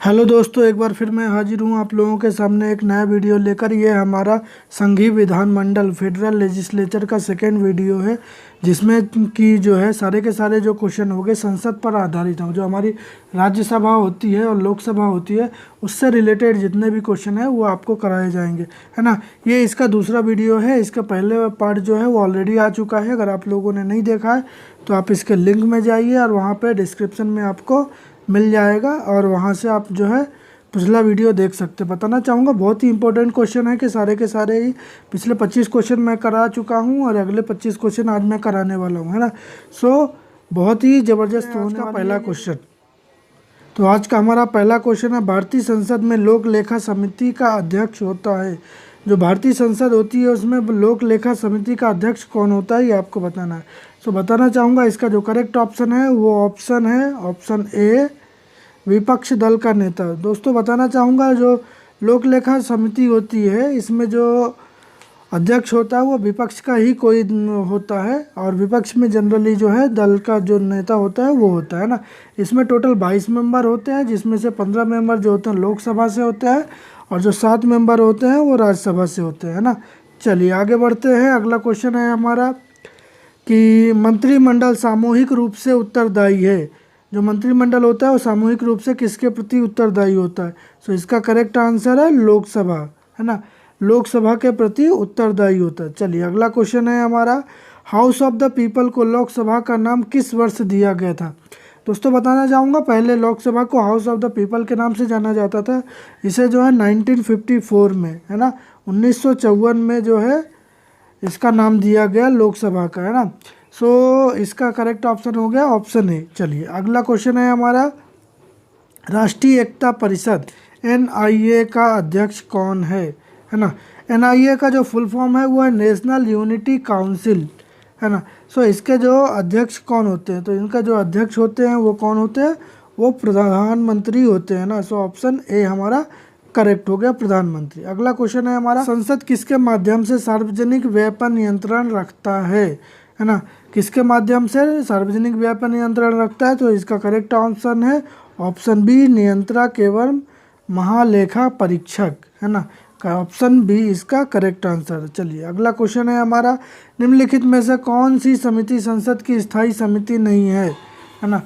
Hello दोस्तों, एक बार फिर मैं हाजिर हूँ आप लोगों के सामने एक नया वीडियो लेकर। ये हमारा संघीय विधानमंडल फेडरल लेजिस्लेचर का सेकेंड वीडियो है, जिसमें कि जो है सारे के सारे जो क्वेश्चन हो गए संसद पर आधारित हैं। जो हमारी राज्यसभा होती है और लोकसभा होती है उससे रिलेटेड जितने भी क्वेश्चन है वो आपको कराए जाएंगे, है ना। ये इसका दूसरा वीडियो है। इसका पहले पार्ट जो है वो ऑलरेडी आ चुका है। अगर आप लोगों ने नहीं देखा है तो आप इसके लिंक में जाइए और वहाँ पर डिस्क्रिप्शन में आपको मिल जाएगा और वहाँ से आप जो है पिछला वीडियो देख सकते हैं। बताना चाहूँगा बहुत ही इंपॉर्टेंट क्वेश्चन है कि सारे के सारे ही पिछले 25 क्वेश्चन मैं करा चुका हूँ और अगले 25 क्वेश्चन आज मैं कराने वाला हूँ, है ना। बहुत ही ज़बरदस्त होने का पहला क्वेश्चन। तो आज का हमारा पहला क्वेश्चन है, भारतीय संसद में लोक लेखा समिति का अध्यक्ष होता है। जो भारतीय संसद होती है उसमें लोक लेखा समिति का अध्यक्ष कौन होता है, ये आपको बताना है। बताना चाहूँगा इसका जो करेक्ट ऑप्शन है वो ऑप्शन है ऑप्शन ए, विपक्ष दल का नेता। दोस्तों बताना चाहूँगा जो लोक लेखा समिति होती है इसमें जो अध्यक्ष होता है वो विपक्ष का ही कोई होता है और विपक्ष में जनरली जो है दल का जो नेता होता है वो होता है ना। इसमें टोटल 22 मेंबर होते हैं, जिसमें से 15 मेंबर जो होते हैं लोकसभा से होते हैं और जो 7 मेंबर होते हैं वो राज्यसभा से होते हैं ना। चलिए आगे बढ़ते हैं। अगला क्वेश्चन है हमारा कि मंत्रिमंडल सामूहिक रूप से उत्तरदायी है। जो मंत्रिमंडल होता है वो सामूहिक रूप से किसके प्रति उत्तरदायी होता है। इसका करेक्ट आंसर है लोकसभा, है ना। लोकसभा के प्रति उत्तरदायी होता है। चलिए अगला क्वेश्चन है हमारा, हाउस ऑफ द पीपल को लोकसभा का नाम किस वर्ष दिया गया था। दोस्तों बताना चाहूँगा पहले लोकसभा को हाउस ऑफ द पीपल के नाम से जाना जाता था। इसे जो है 1954 में, है ना, 1954 में जो है इसका नाम दिया गया लोकसभा का, है ना। इसका करेक्ट ऑप्शन हो गया ऑप्शन ए। चलिए अगला क्वेश्चन है हमारा, राष्ट्रीय एकता परिषद एनआईए का अध्यक्ष कौन है ना। एनआईए का जो फुल फॉर्म है वो है नेशनल यूनिटी काउंसिल, है ना। इसके जो अध्यक्ष कौन होते हैं, तो इनका जो अध्यक्ष होते हैं वो कौन होते हैं, वो प्रधानमंत्री होते हैं ना। ऑप्शन ए हमारा करेक्ट हो गया, प्रधानमंत्री। अगला क्वेश्चन है हमारा, संसद किसके माध्यम से सार्वजनिक व्यय पर नियंत्रण रखता है ना। किसके माध्यम से सार्वजनिक व्यय पर नियंत्रण रखता है, तो इसका करेक्ट ऑप्शन है ऑप्शन बी, नियंत्रक एवं महालेखा परीक्षक, है ना। ऑप्शन बी इसका करेक्ट आंसर है। चलिए अगला क्वेश्चन है हमारा, निम्नलिखित में से कौन सी समिति संसद की स्थायी समिति नहीं है ना।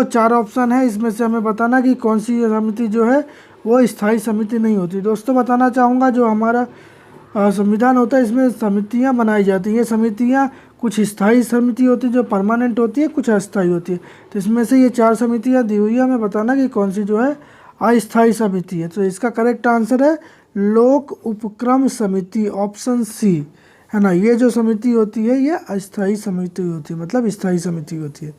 4 ऑप्शन है, इसमें से हमें बताना कि कौन सी समिति जो है वो स्थायी समिति नहीं होती। दोस्तों बताना चाहूँगा जो हमारा संविधान होता है इसमें समितियाँ बनाई जाती हैं। ये समितियाँ कुछ स्थायी समिति होती है जो परमानेंट होती है, कुछ अस्थायी होती है। तो इसमें से ये 4 समितियाँ दी हुई है, हमें बताना कि कौन सी जो है अस्थायी समिति है। तो इसका करेक्ट आंसर है लोक उपक्रम समिति, ऑप्शन सी, है ना। ये जो समिति होती है ये अस्थायी समिति होती है, मतलब स्थायी समिति होती है।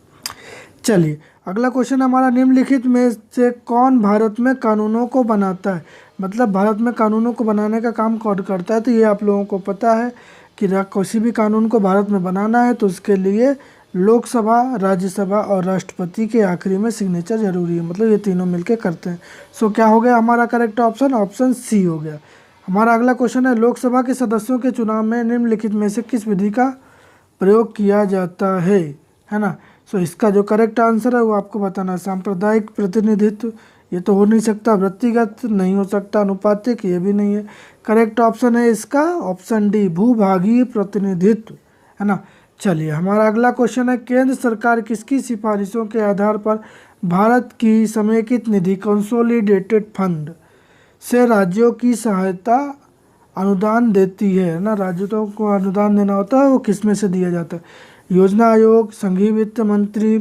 चलिए अगला क्वेश्चन हमारा, निम्नलिखित में से कौन भारत में कानूनों को बनाता है, मतलब भारत में कानूनों को बनाने का काम कौन करता है। तो ये आप लोगों को पता है कि किसी भी कानून को भारत में बनाना है तो उसके लिए लोकसभा, राज्यसभा और राष्ट्रपति के आखिरी में सिग्नेचर जरूरी है, मतलब ये तीनों मिलके करते हैं। क्या हो गया हमारा करेक्ट ऑप्शन, ऑप्शन सी हो गया। हमारा अगला क्वेश्चन है, लोकसभा के सदस्यों के चुनाव में निम्नलिखित में से किस विधि का प्रयोग किया जाता है ना। इसका जो करेक्ट आंसर है वो आपको बताना है। सांप्रदायिक प्रतिनिधित्व ये तो हो नहीं सकता, व्यक्तिगत नहीं हो सकता, अनुपातिक ये भी नहीं है। करेक्ट ऑप्शन है इसका ऑप्शन डी, भूभागीय प्रतिनिधित्व, है ना। चलिए हमारा अगला क्वेश्चन है, केंद्र सरकार किसकी सिफारिशों के आधार पर भारत की समेकित निधि कंसोलिडेटेड फंड से राज्यों की सहायता अनुदान देती है ना। राज्यों को अनुदान देना होता है वो किसमें से दिया जाता है, योजना आयोग, संघीय वित्त मंत्री,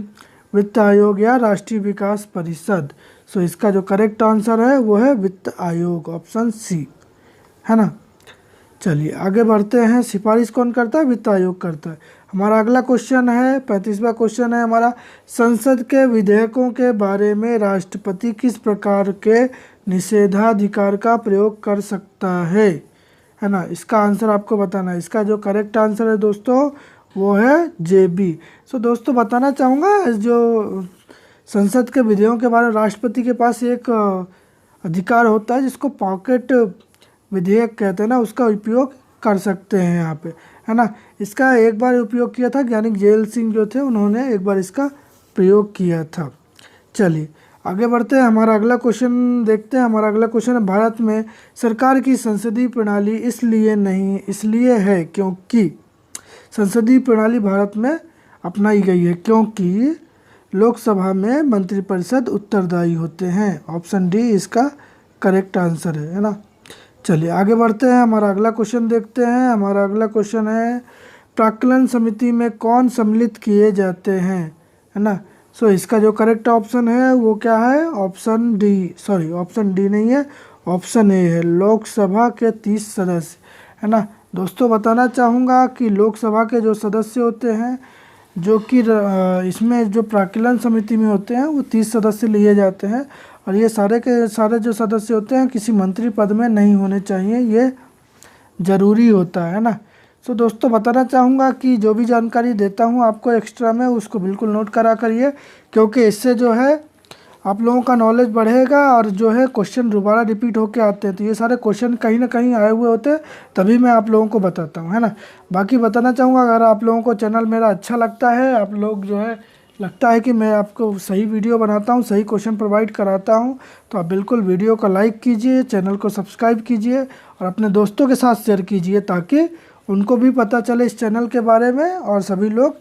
वित्त आयोग या राष्ट्रीय विकास परिषद। इसका जो करेक्ट आंसर है वो है वित्त आयोग, ऑप्शन सी, है ना। चलिए आगे बढ़ते हैं, सिफारिश कौन करता है, वित्त आयोग करता है। हमारा अगला क्वेश्चन है 35वां क्वेश्चन है हमारा, संसद के विधेयकों के बारे में राष्ट्रपति किस प्रकार के निषेधाधिकार का प्रयोग कर सकता है ना। इसका आंसर आपको बताना है। इसका जो करेक्ट आंसर है दोस्तों वो है जेबी। दोस्तों बताना चाहूँगा जो संसद के विधेयकों के बारे में राष्ट्रपति के पास एक अधिकार होता है जिसको पॉकेट विधेयक कहते हैं ना, उसका उपयोग कर सकते हैं यहाँ पे, है ना। इसका एक बार उपयोग किया था ज्ञानिक जेल सिंह जो थे, उन्होंने एक बार इसका प्रयोग किया था। चलिए आगे बढ़ते हैं, हमारा अगला क्वेश्चन देखते हैं। हमारा अगला क्वेश्चन है, भारत में सरकार की संसदीय प्रणाली इसलिए है क्योंकि संसदीय प्रणाली भारत में अपनाई गई है क्योंकि लोकसभा में मंत्रिपरिषद उत्तरदायी होते हैं। ऑप्शन डी इसका करेक्ट आंसर है ना। चलिए आगे बढ़ते हैं, हमारा अगला क्वेश्चन देखते हैं। हमारा अगला क्वेश्चन है, प्राक्कलन समिति में कौन सम्मिलित किए जाते हैं, है ना। सो इसका जो करेक्ट ऑप्शन है वो क्या है, ऑप्शन डी नहीं है, ऑप्शन ए है, लोकसभा के 30 सदस्य, है ना। दोस्तों बताना चाहूँगा कि लोकसभा के जो सदस्य होते हैं, जो कि इसमें जो प्राक्कलन समिति में होते हैं, वो 30 सदस्य लिए जाते हैं और ये सारे के सारे जो सदस्य होते हैं किसी मंत्री पद में नहीं होने चाहिए, ये ज़रूरी होता है ना। सो दोस्तों बताना चाहूँगा कि जो भी जानकारी देता हूँ आपको एक्स्ट्रा में, उसको बिल्कुल नोट करा करिए क्योंकि इससे जो है आप लोगों का नॉलेज बढ़ेगा और जो है क्वेश्चन दोबारा रिपीट होके आते हैं, तो ये सारे क्वेश्चन कहीं ना कहीं आए हुए होते हैं, तभी मैं आप लोगों को बताता हूँ, है ना। बाकी बताना चाहूँगा, अगर आप लोगों को चैनल मेरा अच्छा लगता है, आप लोग जो है लगता है कि मैं आपको सही वीडियो बनाता हूँ, सही क्वेश्चन प्रोवाइड कराता हूँ, तो आप बिल्कुल वीडियो को लाइक कीजिए, चैनल को सब्सक्राइब कीजिए और अपने दोस्तों के साथ शेयर कीजिए ताकि उनको भी पता चले इस चैनल के बारे में और सभी लोग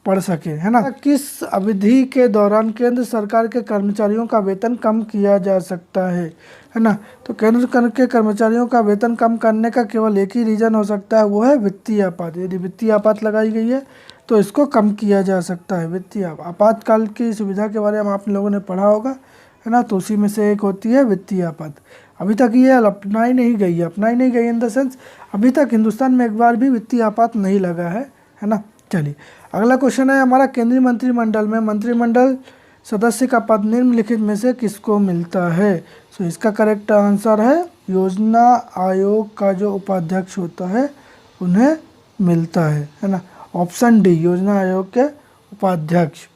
पढ़ सके, है ना। किस अवधि के दौरान केंद्र सरकार के कर्मचारियों का वेतन कम किया जा सकता है ना। तो केंद्र के कर्मचारियों का वेतन कम करने का केवल एक ही रीज़न हो सकता है, वो है वित्तीय आपात। यदि वित्तीय आपात लगाई गई है तो इसको कम किया जा सकता है। वित्तीय आपातकाल की सुविधा के बारे में आप लोगों ने पढ़ा होगा, है ना, तो उसी में से एक होती है वित्तीय आपात। अभी तक ये अपनाई नहीं गई इन द सेंस अभी तक हिंदुस्तान में एक बार भी वित्तीय आपात नहीं लगा है ना। चलिए अगला क्वेश्चन है हमारा, केंद्रीय मंत्रिमंडल में मंत्रिमंडल सदस्य का पद निम्नलिखित में से किसको मिलता है। सो इसका करेक्ट आंसर है, योजना आयोग का जो उपाध्यक्ष होता है उन्हें मिलता है ना। ऑप्शन डी, योजना आयोग के उपाध्यक्ष।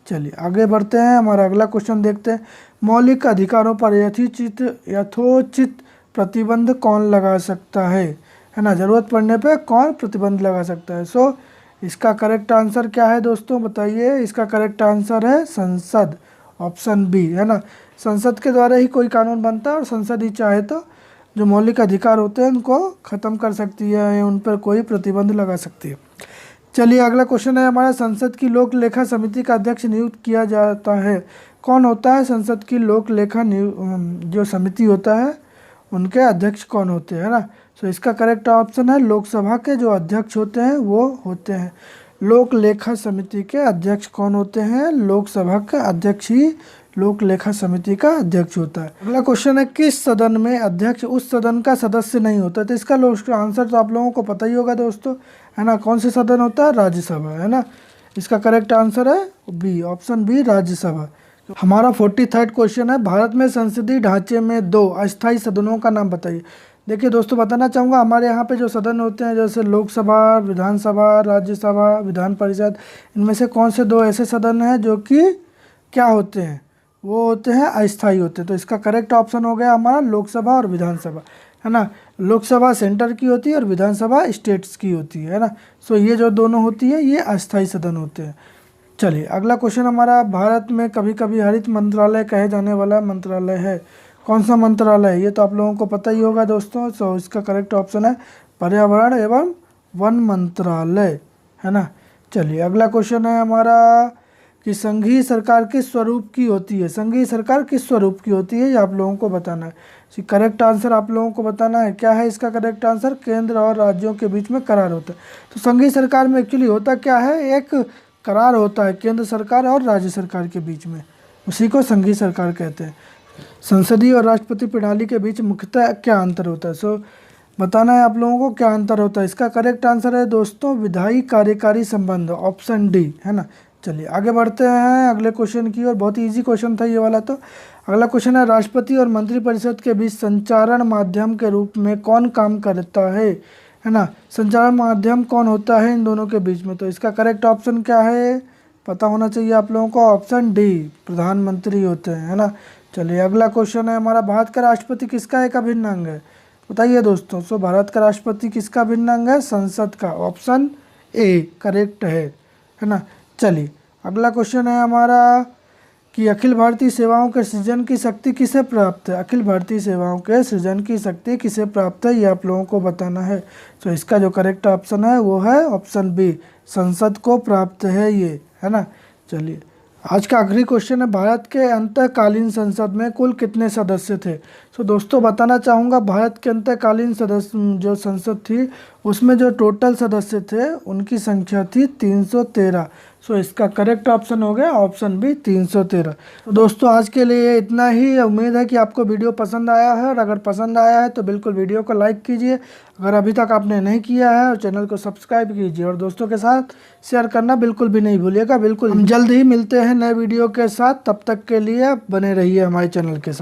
चलिए आगे बढ़ते हैं, हमारा अगला क्वेश्चन देखते हैं, मौलिक अधिकारों पर यथोचित प्रतिबंध कौन लगा सकता है ना। ज़रूरत पड़ने पे कौन प्रतिबंध लगा सकता है। सो इसका करेक्ट आंसर क्या है दोस्तों बताइए। इसका करेक्ट आंसर है संसद, ऑप्शन बी, है ना। संसद के द्वारा ही कोई कानून बनता है और संसद ही चाहे तो जो मौलिक अधिकार होते हैं उनको ख़त्म कर सकती है, उन पर कोई प्रतिबंध लगा सकती है। चलिए अगला क्वेश्चन है हमारा, संसद की लोक लेखा समिति का अध्यक्ष नियुक्त किया जाता है, कौन होता है। संसद की लोक लेखा जो समिति होता है उनके अध्यक्ष कौन होते हैं, है ना। सो इसका करेक्ट ऑप्शन है, लोकसभा के जो अध्यक्ष होते हैं वो होते हैं। लोक लेखा समिति के अध्यक्ष कौन होते हैं, लोकसभा का अध्यक्ष ही लोक लेखा समिति का अध्यक्ष होता है। अगला क्वेश्चन है, किस सदन में अध्यक्ष उस सदन का सदस्य नहीं होता। तो इसका आंसर तो आप लोगों को पता ही होगा दोस्तों, है ना। कौन से सदन होता है, राज्यसभा, है ना। इसका करेक्ट आंसर है बी, ऑप्शन बी, राज्यसभा। हमारा 43rd क्वेश्चन है, भारत में संसदीय ढांचे में 2 अस्थायी सदनों का नाम बताइए। देखिए दोस्तों बताना चाहूँगा, हमारे यहाँ पे जो सदन होते हैं जैसे लोकसभा, विधानसभा, राज्यसभा, विधान परिषद, इनमें से कौन से 2 ऐसे सदन हैं जो कि क्या होते हैं, वो होते हैं अस्थायी होते हैं। तो इसका करेक्ट ऑप्शन हो गया हमारा लोकसभा और विधानसभा, है ना। लोकसभा सेंटर की होती है और विधानसभा स्टेट्स की होती है ना। सो ये जो दोनों होती है ये अस्थायी सदन होते हैं। चलिए अगला क्वेश्चन हमारा, भारत में कभी कभी हरित मंत्रालय कहे जाने वाला मंत्रालय है, कौन सा मंत्रालय है। ये तो आप लोगों को पता ही होगा दोस्तों। सो इसका करेक्ट ऑप्शन है पर्यावरण एवं वन मंत्रालय, है ना। चलिए अगला क्वेश्चन है हमारा कि संघीय सरकार किस स्वरूप की होती है। संघीय सरकार किस स्वरूप की होती है ये आप लोगों को बताना है। करेक्ट आंसर आप लोगों को बताना है, क्या है इसका करेक्ट आंसर, केंद्र और राज्यों के बीच में करार होता है। तो संघीय सरकार में एक्चुअली होता क्या है, एक करार होता है केंद्र सरकार और राज्य सरकार के बीच में, उसी को संघीय सरकार कहते हैं। संसदीय और राष्ट्रपति प्रणाली के बीच मुख्यतः क्या अंतर होता है। सो बताना है आप लोगों को क्या अंतर होता है। इसका करेक्ट आंसर है दोस्तों विधायी कार्यकारी संबंध, ऑप्शन डी, है ना। चलिए आगे बढ़ते हैं अगले क्वेश्चन की ओर। बहुत ही इजी क्वेश्चन था ये वाला। तो अगला क्वेश्चन है, राष्ट्रपति और मंत्रिपरिषद के बीच संचारण माध्यम के रूप में कौन काम करता है ना। संचारण माध्यम कौन होता है इन दोनों के बीच में। तो इसका करेक्ट ऑप्शन क्या है पता होना चाहिए आप लोगों को, ऑप्शन डी, प्रधानमंत्री होते हैं, है ना। चलिए अगला क्वेश्चन है हमारा, भारत का राष्ट्रपति किसका एक अभिन्न अंग है, बताइए दोस्तों। सो भारत का राष्ट्रपति किसका अभिन्न अंग है, संसद का, ऑप्शन ए करेक्ट है ना। चलिए अगला क्वेश्चन है हमारा कि अखिल भारतीय सेवाओं के सृजन की शक्ति किसे प्राप्त है। अखिल भारतीय सेवाओं के सृजन की शक्ति किसे प्राप्त है, ये आप लोगों को बताना है। तो इसका जो करेक्ट ऑप्शन है वो है ऑप्शन बी, संसद को प्राप्त है ये, है ना। चलिए आज का आखिरी क्वेश्चन है, भारत के अंतःकालीन संसद में कुल कितने सदस्य थे। तो दोस्तों बताना चाहूँगा, भारत के अंतःकालीन सदस्य जो संसद थी उसमें जो टोटल सदस्य थे उनकी संख्या थी 313। सो इसका करेक्ट ऑप्शन हो गया ऑप्शन बी 313। तो दोस्तों आज के लिए इतना ही। उम्मीद है कि आपको वीडियो पसंद आया है, और अगर पसंद आया है तो बिल्कुल वीडियो को लाइक कीजिए, अगर अभी तक आपने नहीं किया है, और चैनल को सब्सक्राइब कीजिए, और दोस्तों के साथ शेयर करना बिल्कुल भी नहीं भूलिएगा। बिल्कुल हम जल्द ही मिलते हैं नए वीडियो के साथ, तब तक के लिए बने रहिए हमारे चैनल के साथ।